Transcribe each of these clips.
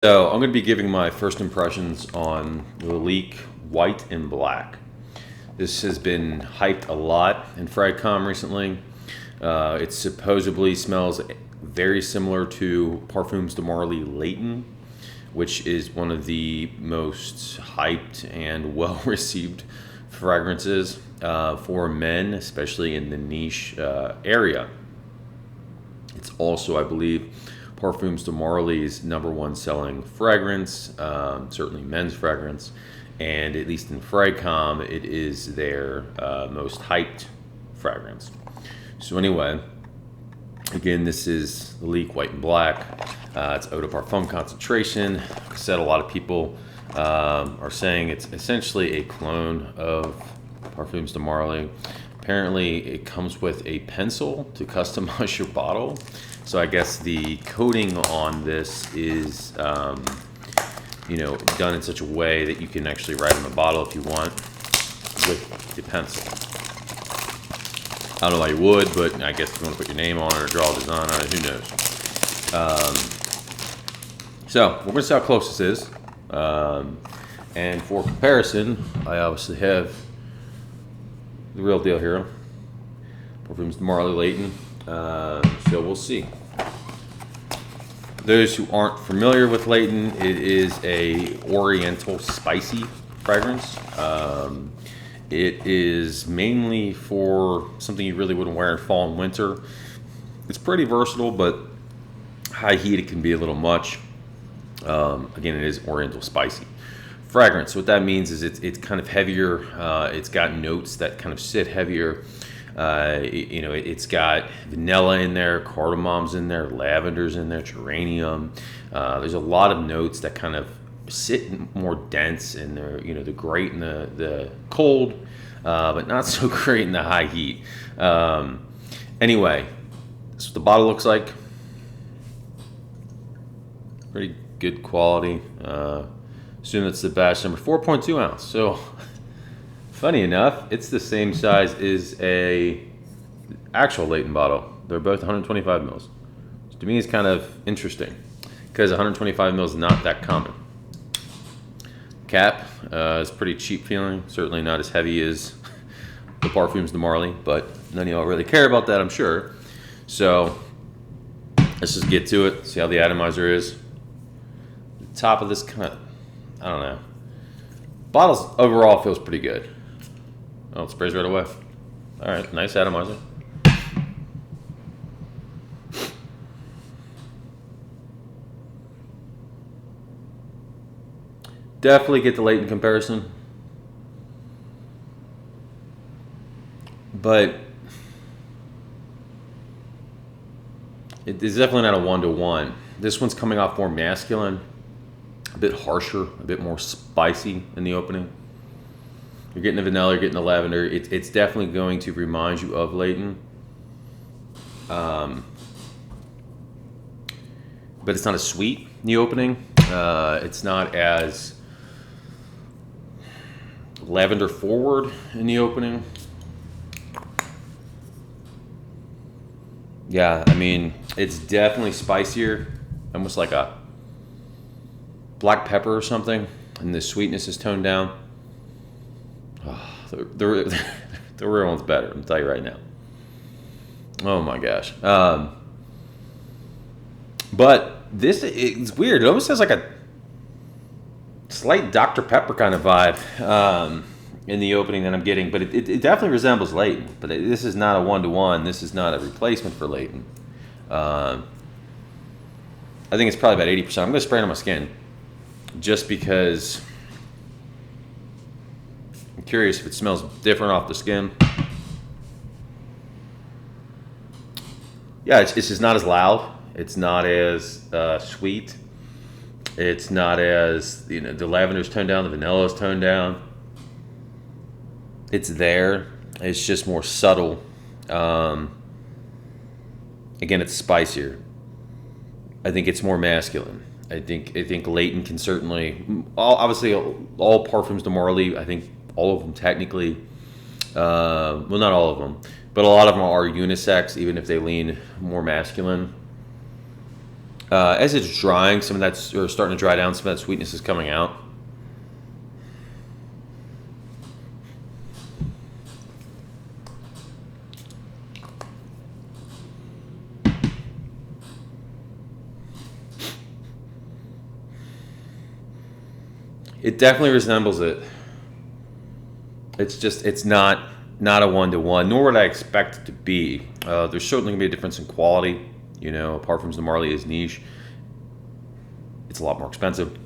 So I'm going to be giving my first impressions on the Leek White and Black. This has been hyped a lot in Fragcom recently. It supposedly smells very similar to Parfums de Layton, which is one of the most hyped and well-received fragrances for men, especially in the niche area. It's also, I believe, Parfums de Marly's #1 selling fragrance, certainly men's fragrance, and at least in Fragcom, it is their most hyped fragrance. So anyway, again, this is the Leek White and Black. It's Eau de Parfum concentration. Like I said, a lot of people are saying it's essentially a clone of Parfums de Marly. Apparently, it comes with a pencil to customize your bottle. So I guess the coating on this is, done in such a way that you can actually write on the bottle if you want with the pencil. I don't know why you would, but I guess if you want to put your name on it or draw a design on it, who knows? So we're going to see how close this is. And for comparison, I obviously have the real deal here. Parfums de Layton. So we'll see. Those who aren't familiar with Layton, it is a oriental spicy fragrance. It is mainly for something you really wouldn't wear in fall and winter. It's pretty versatile, but high heat it can be a little much. Again, it is oriental spicy fragrance. What that means is it's kind of heavier. It's got notes that kind of sit heavier. It's got vanilla in there, cardamom's in there, lavender's in there, geranium. There's a lot of notes that kind of sit more dense, and they're great in the cold, but not so great in the high heat. Anyway, that's what the bottle looks like. Pretty good quality. Assume it's the batch number 4.2 ounce. So funny enough, it's the same size as a actual Layton bottle. They're both 125 mils. So to me, it's kind of interesting because 125 mils is not that common. Cap is pretty cheap feeling. Certainly not as heavy as the Parfums de Marly, but none of y'all really care about that, I'm sure. So let's just get to it. See how the atomizer is. The top of this kind of, I don't know. Bottles overall feels pretty good. Oh, it sprays right away. All right, nice atomizer. Definitely get the Layton comparison. But it is definitely not a 1-to-1. This one's coming off more masculine, a bit harsher, a bit more spicy in the opening. You're getting the vanilla, you're getting the lavender. It's definitely going to remind you of Layton. But it's not as sweet in the opening. It's not as lavender forward in the opening. Yeah, I mean, it's definitely spicier, almost like a black pepper or something, and the sweetness is toned down. Oh, the real one's better, I'm tell you right now. Oh my gosh. But this, it's weird. It almost has like a slight Dr. Pepper kind of vibe in the opening that I'm getting, but it definitely resembles Layton. But this is not a 1-to-1. This is not a replacement for Layton. I think it's probably about 80%. I'm going to spray it on my skin just because I'm curious if it smells different off the skin. Yeah, it's just not as loud. It's not as sweet. It's not as, the lavender's toned down, the vanilla's toned down. It's there. It's just more subtle. Again, it's spicier. I think it's more masculine. I think Layton can certainly, obviously all Parfums de Marly, I think all of them technically, well, not all of them, but a lot of them are unisex, even if they lean more masculine. As it's drying, some of that's, or starting to dry down, some of that sweetness is coming out. It definitely resembles it. It's just, it's not a one-to-one, nor would I expect it to be. There's certainly going to be a difference in quality. You know, Parfums Noir is niche. It's a lot more expensive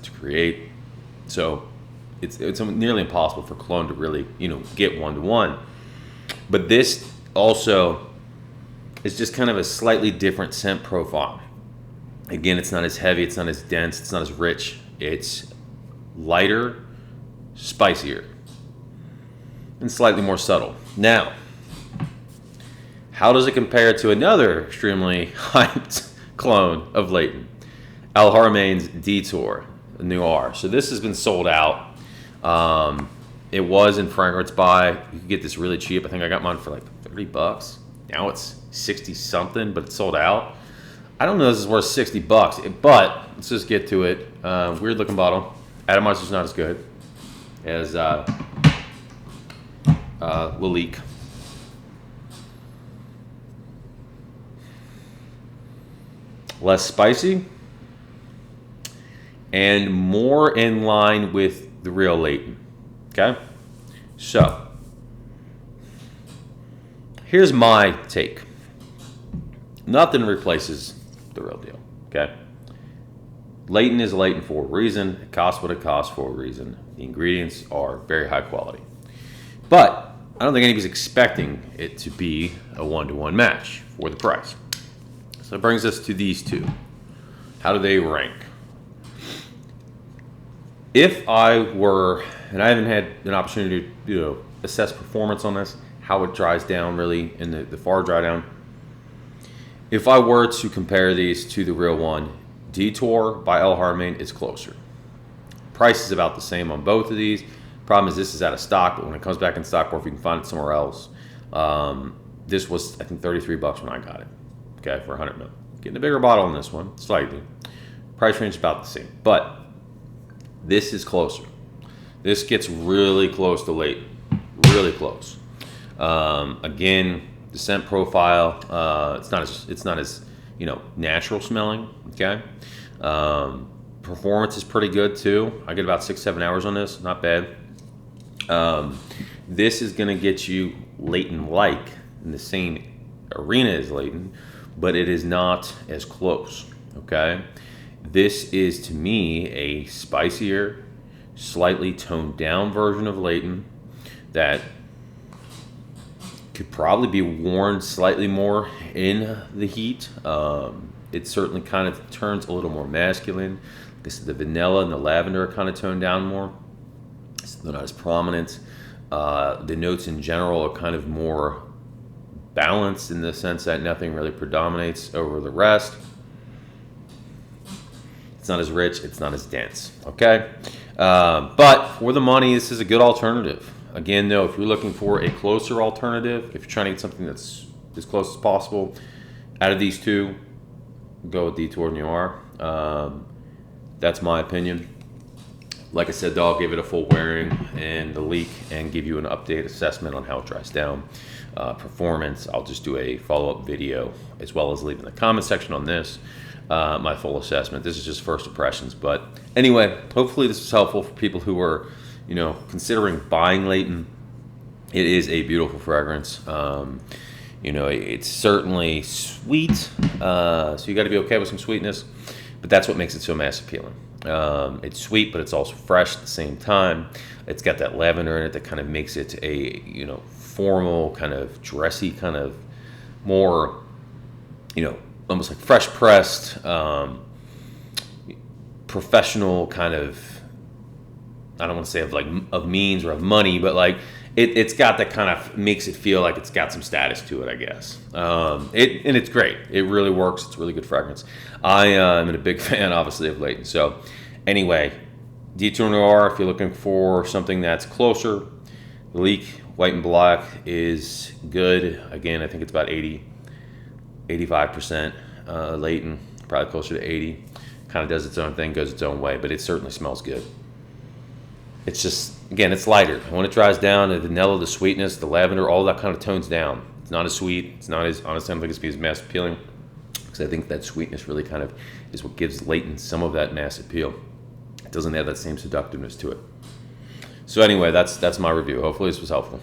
to create. So it's nearly impossible for cologne to really, you know, get one-to-one. But this also is just kind of a slightly different scent profile. Again, it's not as heavy, it's not as dense, it's not as rich. It's lighter, spicier, and slightly more subtle. Now, how does it compare to another extremely hyped clone of Layton? Haramain's Detour Noir. So this has been sold out. It was in Fragrance Buy. You could get this really cheap. I think I got mine for like $30. Now it's 60 something, but it's sold out. I don't know if this is worth $60, but let's just get to it. Weird looking bottle. Atomizer's not as good as Lalique. Less spicy and more in line with the real Layton. Okay? So, here's my take. Nothing replaces the real deal. Okay? Layton is Layton for a reason. It costs what it costs for a reason. The ingredients are very high quality. But I don't think anybody's expecting it to be a one-to-one match for the price. So it brings us to these two. How do they rank? If I were, and I haven't had an opportunity to, you know, assess performance on this, how it dries down really in the far dry down. If I were to compare these to the real one, Detour by Haramain is closer. Price is about the same on both of these. Problem is this is out of stock, but when it comes back in stock, or if you can find it somewhere else, this was, I think, $33 when I got it. Okay, for 100 ml. Getting a bigger bottle on this one, slightly. Price range is about the same, but this is closer. This gets really close to Layton, really close. Again, the scent profile, it's not as you know, natural smelling. Okay, performance is pretty good too. I get about 6-7 hours on this, not bad. This is gonna get you Layton-like in the same arena as Layton, but it is not as close. Okay, this is to me a spicier, slightly toned down version of Layton that could probably be worn slightly more in the heat. It certainly kind of turns a little more masculine. This is the vanilla and the lavender are kind of toned down more. They're not as prominent. The notes in general are kind of more balanced in the sense that nothing really predominates over the rest. It's not as rich, it's not as dense, okay? But for the money, this is a good alternative. Again, though, if you're looking for a closer alternative, if you're trying to get something that's as close as possible, out of these two, go with Detour Noir. That's my opinion. Like I said, though, I'll give it a full wearing and the leak and give you an update assessment on how it dries down. Performance, I'll just do a follow-up video as well as leave in the comment section on this. My full assessment. This is just first impressions, but anyway, hopefully this is helpful for people who are, you know, considering buying Layton. It is a beautiful fragrance. You know, it's certainly sweet, so you got to be okay with some sweetness, but that's what makes it so mass appealing. It's sweet, but it's also fresh at the same time. It's got that lavender in it that kind of makes it a, you know, formal, kind of dressy, kind of more, you know, almost like fresh pressed, professional kind of, I don't want to say of means or of money, but like it's got that kind of makes it feel like it's got some status to it, I guess. And it's great. It really works. It's a really good fragrance. I am a big fan, obviously, of Layton. So anyway, Detour Noir, if you're looking for something that's closer, Leek White and Black is good. Again, I think it's about 85%. Layton, probably closer to 80. Kind of does its own thing, goes its own way, but it certainly smells good. It's just, again, it's lighter. When it dries down, the vanilla, the sweetness, the lavender, all that kind of tones down. It's not as sweet. It's not as, honestly, I don't think it's going to be as mass appealing, because I think that sweetness really kind of is what gives Layton some of that mass appeal. It doesn't have that same seductiveness to it. So anyway, that's my review. Hopefully this was helpful.